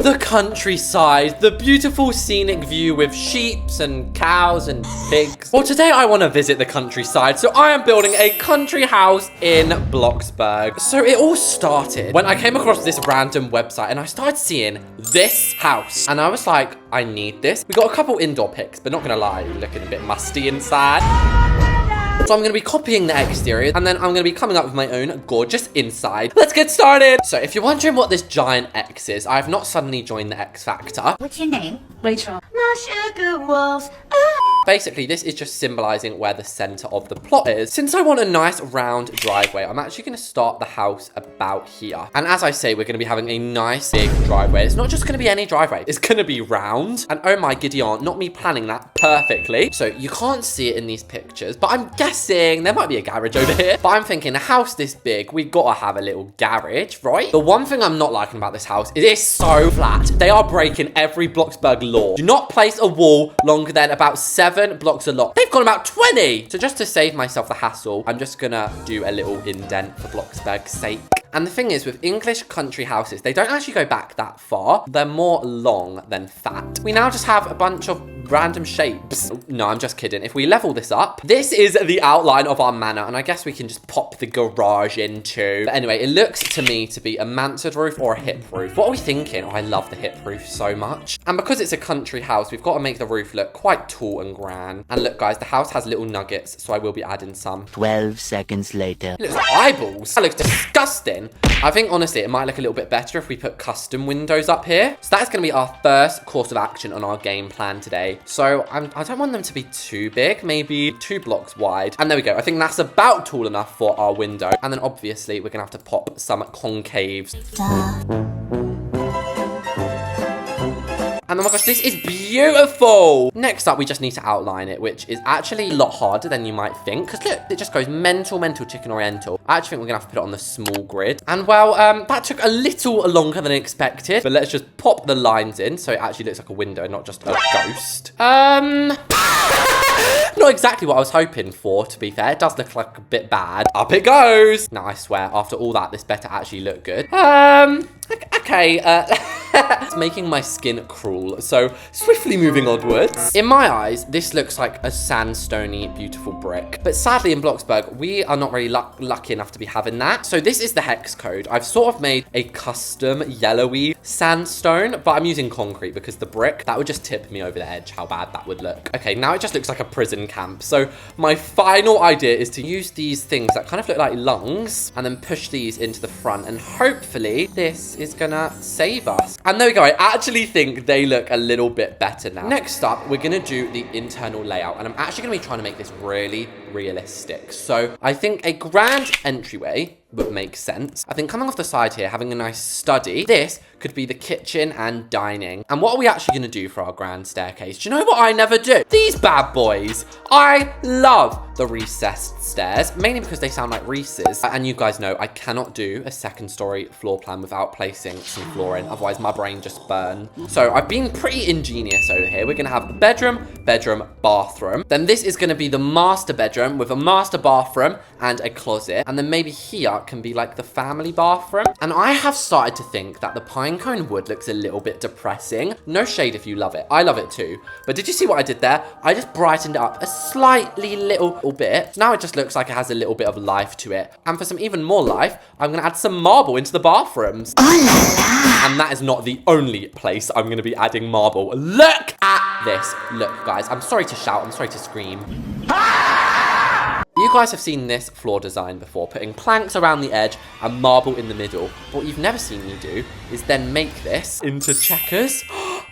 The countryside, the beautiful scenic view with sheep and cows and pigs. Well, today I want to visit the countryside, so I am building a country house in Bloxburg. So it all started when I came across this random website and I started seeing this house. And I was like, I need this. We got a couple indoor pics, but not gonna lie, looking a bit musty inside. So I'm going to be copying the exterior and then I'm going to be coming up with my own gorgeous inside. Let's get started. So if you're wondering what this giant X is, I have not suddenly joined the X Factor. What's your name? Rachel. My sugar wolves. Basically, this is just symbolizing where the center of the plot is. Since I want a nice round driveway, I'm actually going to start the house about here. And as I say, we're going to be having a nice big driveway. It's not just going to be any driveway. It's going to be round. And oh my Gideon, not me planning that perfectly. So you can't see it in these pictures, but I'm guessing there might be a garage over here. But I'm thinking a house this big, we've got to have a little garage, right? The one thing I'm not liking about this house is it's so flat. They are breaking every Bloxburg law. Do not place a wall longer than about 7 blocks a lot. They've gone about 20. So just to save myself the hassle, I'm just gonna do a little indent for Bloxburg's sake. And the thing is, with English country houses, they don't actually go back that far. They're more long than fat. We now just have a bunch of random shapes. No, I'm just kidding. If we level this up, this is the outline of our manor, and I guess we can just pop the garage in too. But anyway, it looks to me to be a mansard roof or a hip roof. What are we thinking? Oh, I love the hip roof so much. And because it's a country house, we've got to make the roof look quite tall and grand. And look, guys, the house has little nuggets, so I will be adding some. 12 seconds later. It looks like eyeballs. That looks disgusting. I think, honestly, it might look a little bit better if we put custom windows up here. So that's going to be our first course of action on our game plan today. So I don't want them to be too big, maybe 2 blocks wide. And there we go. I think that's about tall enough for our window. And then obviously we're going to have to pop some concaves. And oh my gosh, this is beautiful. Next up, we just need to outline it, which is actually a lot harder than you might think. Because look, it just goes mental chicken oriental. I actually think we're going to have to put it on the small grid. And well, that took a little longer than expected. But let's just pop the lines in so it actually looks like a window, not just a ghost. Not exactly what I was hoping for, to be fair. It does look like a bit bad. Up it goes. Now, I swear, after all that, this better actually look good. Okay, it's making my skin crawl, so swiftly moving onwards. In my eyes, this looks like a sandstony, beautiful brick. But sadly, in Bloxburg, we are not really lucky enough to be having that. So this is the hex code. I've sort of made a custom yellowy sandstone, but I'm using concrete because the brick, that would just tip me over the edge, how bad that would look. Okay, now it just looks like a prison camp. So my final idea is to use these things that kind of look like lungs and then push these into the front, and hopefully this is gonna save us. And there we go. I actually think they look a little bit better now. Next up, we're gonna do the internal layout, and I'm actually gonna be trying to make this really realistic. So I think a grand entryway would make sense. I think coming off the side here, having a nice study, this could be the kitchen and dining. And what are we actually gonna do for our grand staircase? Do you know what I never do? These bad boys. I love the recessed stairs, mainly because they sound like Reese's. And you guys know I cannot do a 2nd story floor plan without placing some floor in, otherwise my brain just burns. So I've been pretty ingenious over here. We're gonna have the bedroom, bathroom. Then this is gonna be the master bedroom with a master bathroom and a closet. And then maybe here can be like the family bathroom. And I have started to think that the pinecone wood looks a little bit depressing. No shade if you love it. I love it too. But did you see what I did there? I just brightened it up a slightly little bit. Now it just looks like it has a little bit of life to it. And for some even more life, I'm gonna add some marble into the bathrooms. And that is not the only place I'm gonna be adding marble. Look at this. Look, guys, I'm sorry to shout, I'm sorry to scream. You guys have seen this floor design before, putting planks around the edge and marble in the middle. But what you've never seen me do is then make this into checkers.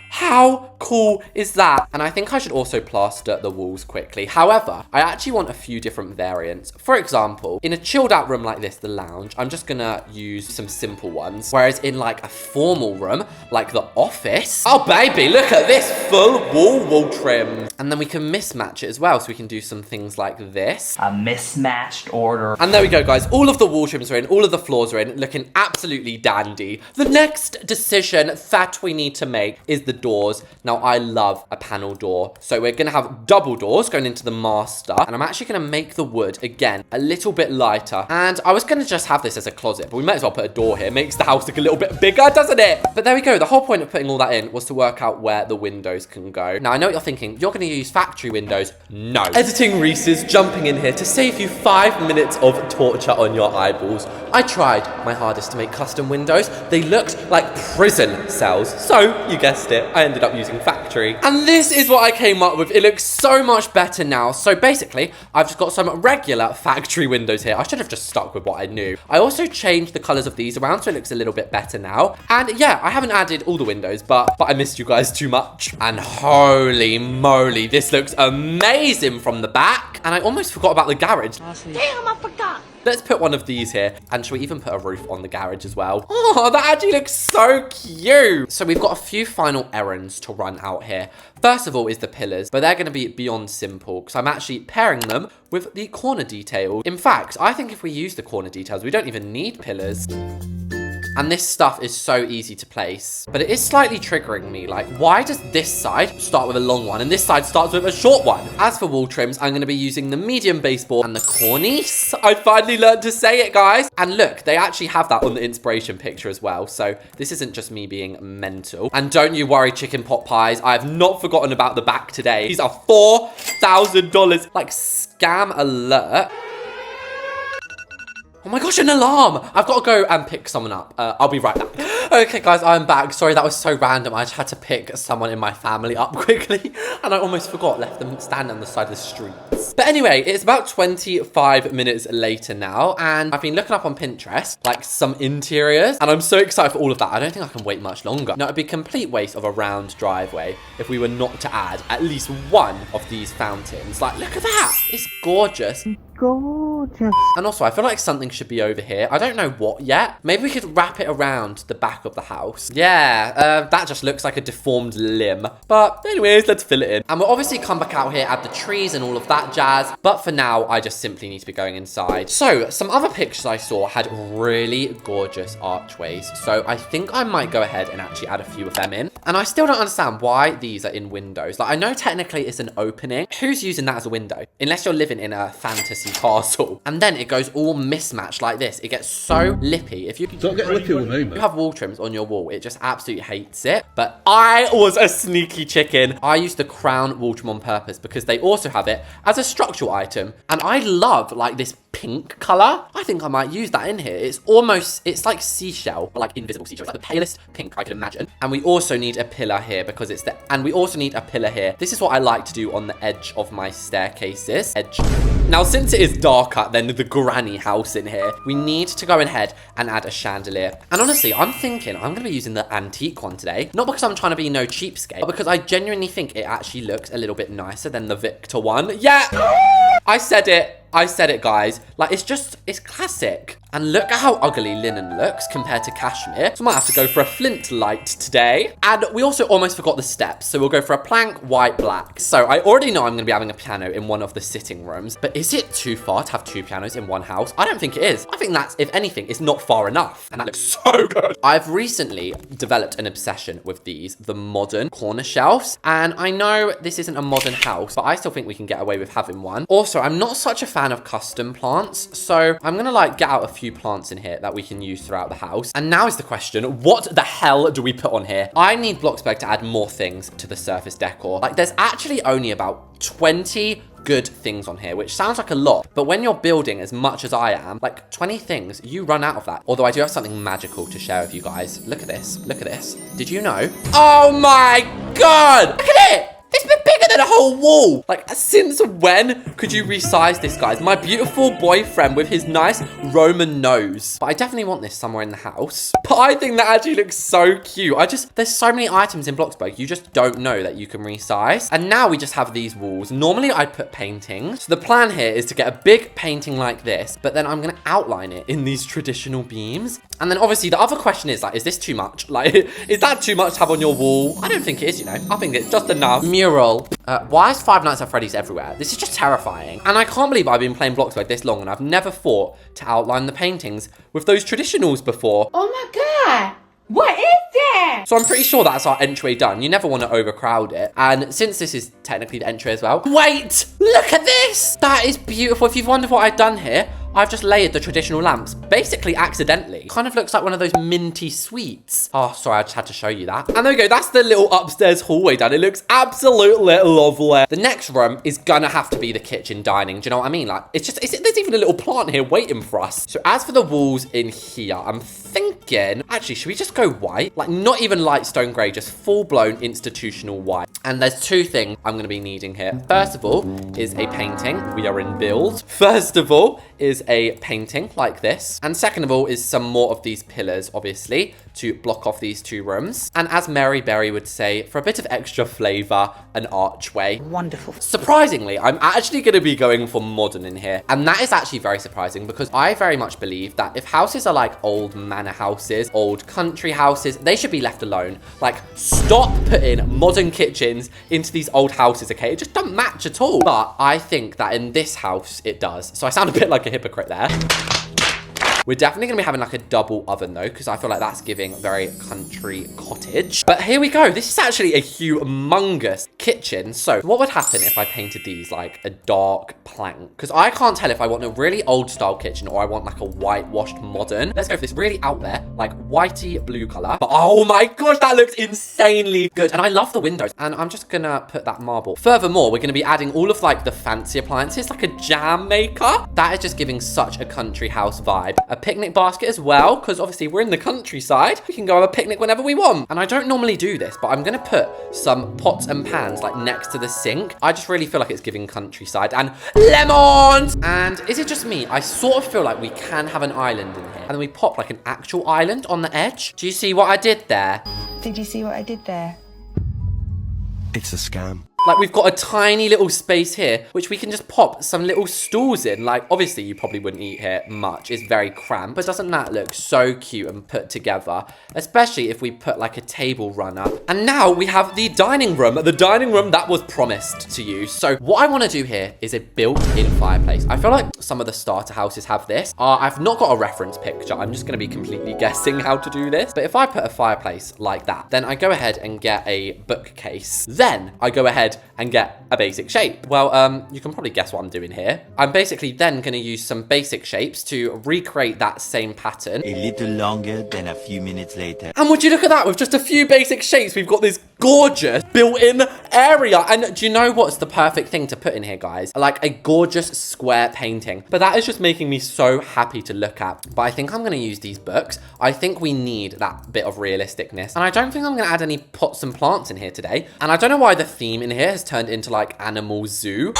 How cool is that? And I think I should also plaster the walls quickly. However, I actually want a few different variants. For example, in a chilled out room like this, the lounge, I'm just gonna use some simple ones. Whereas in like a formal room, like the office, oh baby, look at this full wall trim. And then we can mismatch it as well. So we can do some things like this. A mismatched order. And there we go, guys. All of the wall trims are in, all of the floors are in, looking absolutely dandy. The next decision that we need to make is the doors. Now, I love a panel door. So we're going to have double doors going into the master. And I'm actually going to make the wood, again, a little bit lighter. And I was going to just have this as a closet, but we might as well put a door here. Makes the house look a little bit bigger, doesn't it? But there we go. The whole point of putting all that in was to work out where the windows can go. Now, I know what you're thinking. You're going to use factory windows. No. Editing Reese is jumping in here to save you 5 minutes of torture on your eyeballs. I tried my hardest to make custom windows. They looked like prison cells. So, you guessed it, I ended up using factory. And this is what I came up with. It looks so much better now. So basically, I've just got some regular factory windows here. I should have just stuck with what I knew. I also changed the colors of these around so it looks a little bit better now. And yeah, I haven't added all the windows, but I missed you guys too much. And holy moly, this looks amazing from the back. And I almost forgot about the garage. Damn, I forgot. Let's put one of these here. And should we even put a roof on the garage as well? Oh, that actually looks so cute. So we've got a few final errands to run out here. First of all is the pillars, but they're going to be beyond simple because I'm actually pairing them with the corner details. In fact, I think if we use the corner details, we don't even need pillars. And this stuff is so easy to place. But it is slightly triggering me. Like, why does this side start with a long one and this side starts with a short one? As for wall trims, I'm going to be using the medium baseboard and the cornice. I finally learned to say it, guys. And look, they actually have that on the inspiration picture as well. So this isn't just me being mental. And don't you worry, chicken pot pies. I have not forgotten about the back today. These are $4,000. Like, scam alert. Oh my gosh, an alarm! I've got to go and pick someone up. I'll be right back. Okay, guys, I'm back. Sorry, that was so random. I just had to pick someone in my family up quickly. And I almost forgot, left them standing on the side of the streets. But anyway, it's about 25 minutes later now. And I've been looking up on Pinterest, like some interiors. And I'm so excited for all of that. I don't think I can wait much longer. Now, it'd be a complete waste of a round driveway if we were not to add at least one of these fountains. Like, look at that. It's gorgeous. Gorgeous. And also, I feel like something should be over here. I don't know what yet. Maybe we could wrap it around the back of the house. Yeah, that just looks like a deformed limb. But anyways, let's fill it in. And we'll obviously come back out here, add the trees and all of that jazz. But for now, I just simply need to be going inside. So, some other pictures I saw had really gorgeous archways. So, I think I might go ahead and actually add a few of them in. And I still don't understand why these are in windows. Like, I know technically it's an opening. Who's using that as a window? Unless you're living in a fantasy castle. And then it goes all mismatched like this. It gets so lippy. If you Don't get lippy with me, you have wall trims on your wall, it just absolutely hates it. But I was a sneaky chicken. I used the crown wall trim on purpose because they also have it as a structural item. And I love like this pink color. I think I might use that in here. It's like seashell, but like invisible seashell. It's like the palest pink I could imagine. And we also need a pillar here because and we also need a pillar here. This is what I like to do on the edge of my staircases. Now, since it is darker than the granny house in here, we need to go ahead and add a chandelier. And honestly, I'm thinking I'm going to be using the antique one today. Not because I'm trying to be no cheapskate, but because I genuinely think it actually looks a little bit nicer than the Victor one. Yeah, I said it. I said it, guys. Like, it's classic. And look at how ugly linen looks compared to cashmere. So I might have to go for a flint light today. And we also almost forgot the steps. So we'll go for a plank, white, black. So I already know I'm going to be having a piano in one of the sitting rooms. But is it too far to have two pianos in one house? I don't think it is. I think that's, if anything, it's not far enough. And that looks so good. I've recently developed an obsession with the modern corner shelves. And I know this isn't a modern house, but I still think we can get away with having one. Also, I'm not such a fan of custom plants. So I'm going to like get out a few plants in here that we can use throughout the house. And now is the question, what the hell do we put on here? I need Bloxburg to add more things to the surface decor. Like, there's actually only about 20 good things on here, which sounds like a lot, but when you're building as much as I am, like 20 things, you run out of that. Although I do have something magical to share with you guys. Look at this. Look at this. Did you know? Oh my God! Look at it! It's been bigger than a whole wall. Like, since when could you resize this, guys? My beautiful boyfriend with his nice Roman nose. But I definitely want this somewhere in the house. But I think that actually looks so cute. There's so many items in Bloxburg, you just don't know that you can resize. And now we just have these walls. Normally, I'd put paintings. So the plan here is to get a big painting like this, but then I'm going to outline it in these traditional beams. And then obviously the other question is, like, is this too much? Like, is that too much to have on your wall? I don't think it is, you know. I think it's just enough. Mural. Why is Five Nights at Freddy's everywhere? This is just terrifying. And I can't believe I've been playing Bloxburg this long and I've never thought to outline the paintings with those traditionals before. Oh my God. What is that? So I'm pretty sure that's our entryway done. You never want to overcrowd it. And since this is technically the entryway as well. Wait, look at this. That is beautiful. If you've wondered what I've done here, I've just layered the traditional lamps, basically accidentally. Kind of looks like one of those minty sweets. Oh, sorry, I just had to show you that. And there we go, that's the little upstairs hallway done. It looks absolutely lovely. The next room is gonna have to be the kitchen dining. Do you know what I mean? Like, there's even a little plant here waiting for us. So as for the walls in here, I'm thinking, actually, should we just go white? Like, not even light stone grey, just full-blown institutional white. And there's two things I'm gonna be needing here. First of all is a painting. We are in build. First of all is a painting like this. And second of all is some more of these pillars, obviously, to block off these two rooms. And as Mary Berry would say, for a bit of extra flavor, an archway. Wonderful. Surprisingly, I'm actually going to be going for modern in here. And that is actually very surprising because I very much believe that if houses are like old manor houses, old country houses, they should be left alone. Like, stop putting modern kitchens into these old houses, okay? It just doesn't match at all. But I think that in this house, it does. So I sound a bit like a hypocrite there. We're definitely going to be having like a double oven though, because I feel like that's giving very country cottage. But here we go. This is actually a humongous kitchen. So what would happen if I painted these like a dark plank? Because I can't tell if I want a really old style kitchen or I want like a whitewashed modern. Let's go for this really out there, like whitey blue color. But oh my gosh, that looks insanely good. And I love the windows. And I'm just going to put that marble. Furthermore, we're going to be adding all of like the fancy appliances, like a jam maker. That is just giving such a country house vibe. A picnic basket as well, because obviously we're in the countryside. We can go have a picnic whenever we want. And I don't normally do this, but I'm going to put some pots and pans like next to the sink. I just really feel like it's giving countryside. And lemons! And is it just me? I sort of feel like we can have an island in here. And then we pop like an actual island on the edge. Do you see what I did there? Did you see what I did there? It's a scam. Like, we've got a tiny little space here, which we can just pop some little stools in. Like, obviously, you probably wouldn't eat here much. It's very cramped. But doesn't that look so cute and put together? Especially if we put, like, a table runner. And now we have the dining room. The dining room that was promised to you. So, what I want to do here is a built-in fireplace. I feel like some of the starter houses have this. I've not got a reference picture. I'm just going to be completely guessing how to do this. But if I put a fireplace like that, then I go ahead and get a bookcase. Then I go ahead and get a basic shape. Well, you can probably guess what I'm doing here. I'm basically then going to use some basic shapes to recreate that same pattern. A little longer than a few minutes later. And would you look at that? With just a few basic shapes, we've got this gorgeous built-in area. And do you know what's the perfect thing to put in here, guys? Like a gorgeous square painting. But that is just making me so happy to look at. But I think I'm going to use these books. I think we need that bit of realisticness. And I don't think I'm going to add any pots and plants in here today. And I don't know why the theme in here has turned into like animal zoo.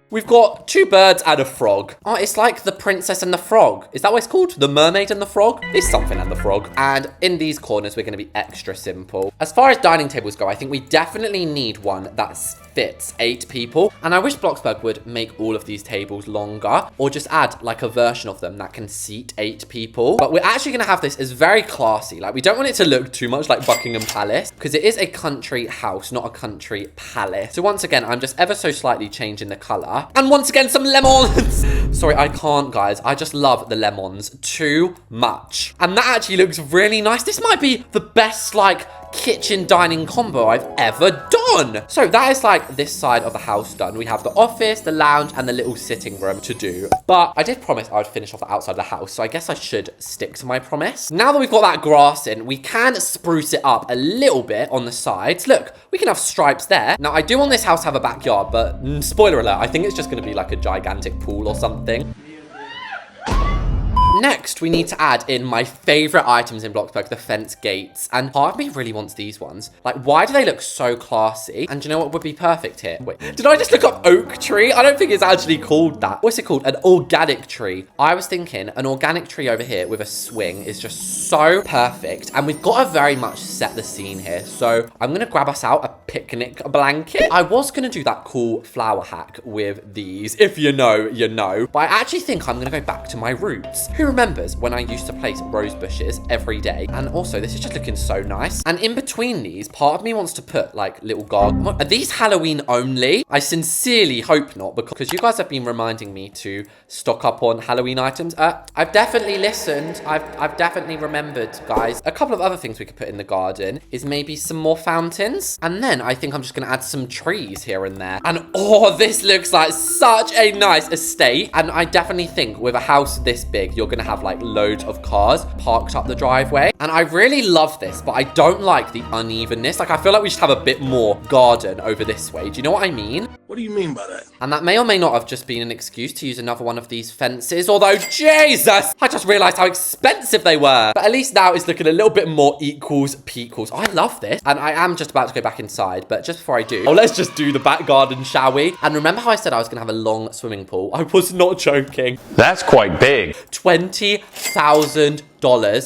We've got two birds and a frog. Oh, it's like the princess and the frog. Is that what it's called? The mermaid and the frog? It's something and the frog. And in these corners, we're going to be extra simple. As far as dining tables go, I think we definitely need one that fits 8 people. And I wish Bloxburg would make all of these tables longer or just add like a version of them that can seat 8 people. But we're actually going to have this as very classy. Like, we don't want it to look too much like Buckingham Palace because it is a country house, not a country palace. So once again, I'm just ever so slightly changing the color. And once again, some lemons. Sorry, I can't, guys. I just love the lemons too much. And that actually looks really nice. This might be the best, like, kitchen dining combo I've ever done. So that is like this side of the house done. We have the office, the lounge, and the little sitting room to do. But I did promise I would finish off the outside of the house, so I guess I should stick to my promise. Now that we've got that grass in, we can spruce it up a little bit on the sides. Look, we can have stripes there. Now, I do want this house to have a backyard, but spoiler alert, I think it's just going to be like a gigantic pool or something. Next, we need to add in my favorite items in Bloxburg, the fence gates. And part of me really wants these ones. Like, why do they look so classy? And do you know what would be perfect here? Wait, did I just look up oak tree? I don't think it's actually called that. What's it called? An organic tree. I was thinking an organic tree over here with a swing is just so perfect. And we've got to very much set the scene here. So I'm going to grab us out a picnic blanket. I was going to do that cool flower hack with these. If you know, you know. But I actually think I'm going to go back to my roots. Who remembers when I used to place rose bushes every day. And also, this is just looking so nice. And in between these, part of me wants to put like little garden. Are these Halloween only? I sincerely hope not, because you guys have been reminding me to stock up on Halloween items. I've definitely listened. I've definitely remembered, guys. A couple of other things we could put in the garden is maybe some more fountains. And then I think I'm just gonna add some trees here and there. And oh, this looks like such a nice estate. And I definitely think with a house this big, you're gonna have like loads of cars parked up the driveway. And I really love this, but I don't like the unevenness. Like, I feel like we should have a bit more garden over this way. Do you know what I mean? What do you mean by that? And that may or may not have just been an excuse to use another one of these fences. Although, Jesus, I just realized how expensive they were. But at least now it's looking a little bit more equals pequals. I love this. And I am just about to go back inside. But just before I do, let's just do the back garden, shall we? And remember how I said I was going to have a long swimming pool? I was not joking. That's quite big. $20,000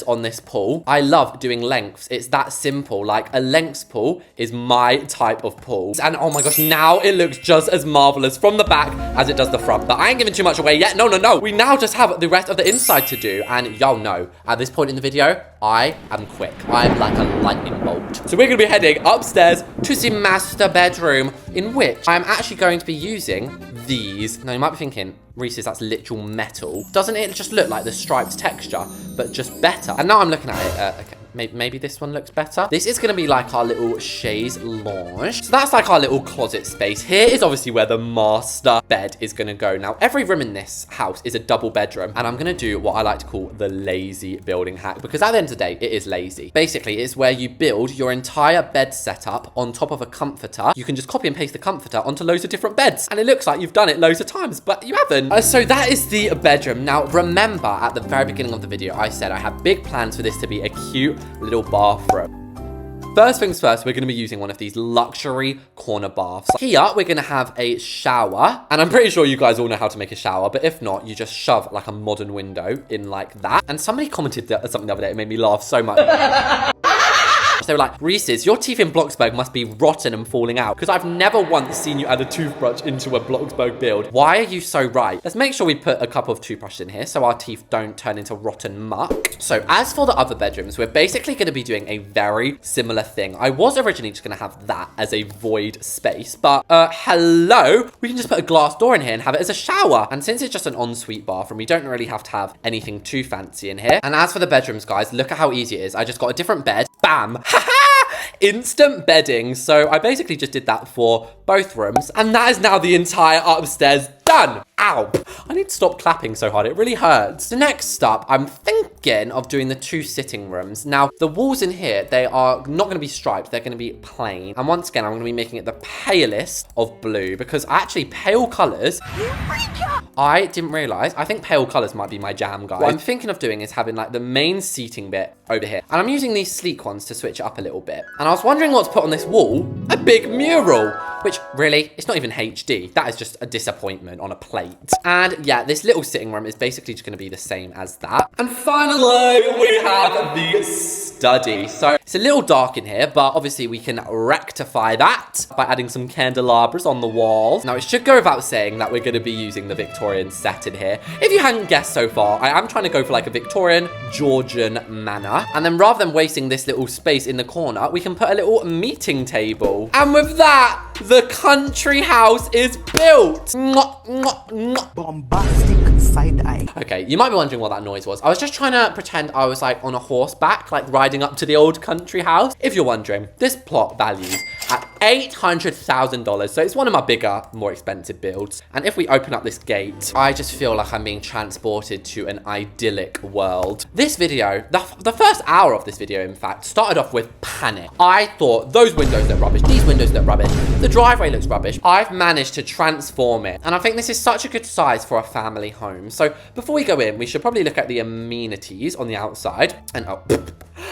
on this pool. I love doing lengths. It's that simple. Like, a lengths pool is my type of pool. And oh my gosh, now it looks just as marvelous from the back as it does the front. But I ain't giving too much away yet. No. We now just have the rest of the inside to do. And y'all know, at this point in the video, I am quick. I'm like a lightning bolt. So we're going to be heading upstairs to the master bedroom, in which I'm actually going to be using these. Now, you might be thinking, Reese's, that's literal metal. Doesn't it just look like the striped texture, but just better? And now I'm looking at it. Okay. Maybe this one looks better. This is going to be like our little chaise lounge. So that's like our little closet space. Here is obviously where the master bed is going to go. Now, every room in this house is a double bedroom. And I'm going to do what I like to call the lazy building hack. Because at the end of the day, it is lazy. Basically, it's where you build your entire bed setup on top of a comforter. You can just copy and paste the comforter onto loads of different beds. And it looks like you've done it loads of times, but you haven't. So that is the bedroom. Now, remember at the very beginning of the video, I said I have big plans for this to be a cute little bathroom. First things first, we're going to be using one of these luxury corner baths. Here, we're going to have a shower. And I'm pretty sure you guys all know how to make a shower. But if not, you just shove like a modern window in like that. And somebody commented something the other day. It made me laugh so much. They were like, Reese's, your teeth in Bloxburg must be rotten and falling out, because I've never once seen you add a toothbrush into a Bloxburg build. Why are you so right? Let's make sure we put a couple of toothbrushes in here so our teeth don't turn into rotten muck. So as for the other bedrooms, we're basically going to be doing a very similar thing. I was originally just going to have that as a void space, but hello, we can just put a glass door in here and have it as a shower. And since it's just an ensuite bathroom, we don't really have to have anything too fancy in here. And as for the bedrooms, guys, look at how easy it is. I just got a different bed. Bam. Instant bedding. So I basically just did that for both rooms, and that is now the entire upstairs done. Ow. I need to stop clapping so hard. It really hurts. So next up, I'm thinking of doing the 2 sitting rooms. Now, the walls in here, they are not going to be striped. They're going to be plain. And once again, I'm going to be making it the palest of blue, because actually pale colors, I didn't realize. I think pale colors might be my jam, guys. What I'm thinking of doing is having like the main seating bit over here. And I'm using these sleek ones to switch it up a little bit. And I was wondering what to put on this wall. A big mural, which really, it's not even HD. That is just a disappointment on a plate. And yeah, this little sitting room is basically just going to be the same as that. And finally, we have the study. So it's a little dark in here, but obviously we can rectify that by adding some candelabras on the walls. Now, it should go without saying that we're going to be using the Victorian set in here. If you hadn't guessed so far, I am trying to go for like a Victorian Georgian manor. And then rather than wasting this little space in the corner, we can put a little meeting table. And with that, the country house is built. Mwah, mwah, mwah. Bombastic side eye. Okay, you might be wondering what that noise was. I was just trying to pretend I was like on a horseback, like riding up to the old country house. If you're wondering, this plot values at $800,000. So it's one of my bigger, more expensive builds. And if we open up this gate, I just feel like I'm being transported to an idyllic world. This video, the first hour of this video, in fact, started off with panic. I thought those windows look rubbish. These windows look rubbish. The driveway looks rubbish. I've managed to transform it. And I think this is such a good size for a family home. So before we go in, we should probably look at the amenities on the outside. And oh,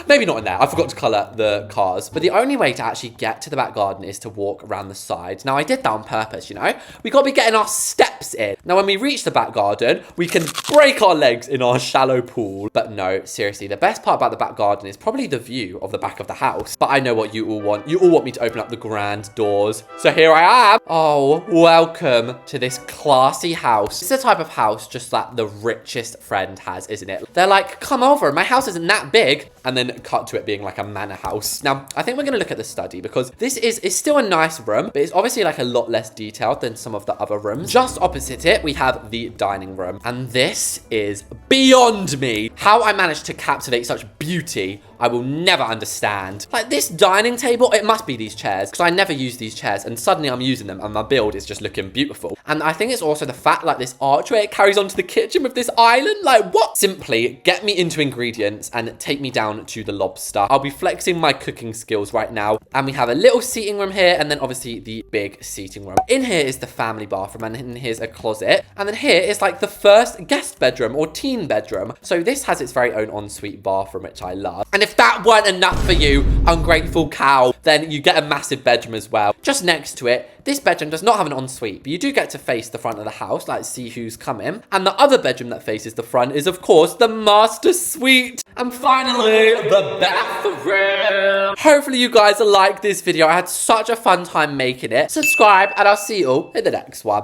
Maybe not in there. I forgot to colour the cars. But the only way to actually get to the back garden is to walk around the side. Now, I did that on purpose, you know? We got to be getting our steps in. Now, when we reach the back garden, we can break our legs in our shallow pool. But no, seriously, the best part about the back garden is probably the view of the back of the house. But I know what you all want. You all want me to open up the grand doors. So here I am. Oh, welcome to this classy house. It's the type of house just that the richest friend has, isn't it? They're like, come over, my house isn't that big. And then cut to it being like a manor house. Now, I think we're going to look at the study because this is still a nice room, but it's obviously like a lot less detailed than some of the other rooms. Just opposite it, we have the dining room. And this is beyond me. How I managed to captivate such beauty, I will never understand. Like this dining table, it must be these chairs because I never use these chairs and suddenly I'm using them and my build is just looking beautiful. And I think it's also the fact like this archway, it carries on to the kitchen with this island. Like what? Simply get me into ingredients and take me down to the lobster. I'll be flexing my cooking skills right now. And we have a little seating room here and then obviously the big seating room. In here is the family bathroom and then here's a closet. And then here is like the first guest bedroom or teen bedroom. So this has its very own ensuite bathroom, which I love. And if that weren't enough for you, ungrateful cow, then you get a massive bedroom as well. Just next to it, this bedroom does not have an ensuite, but you do get to face the front of the house, like see who's coming. And the other bedroom that faces the front is, of course, the master suite. And finally, the bathroom. Hopefully you guys like this video. I had such a fun time making it. Subscribe, and I'll see you all in the next one.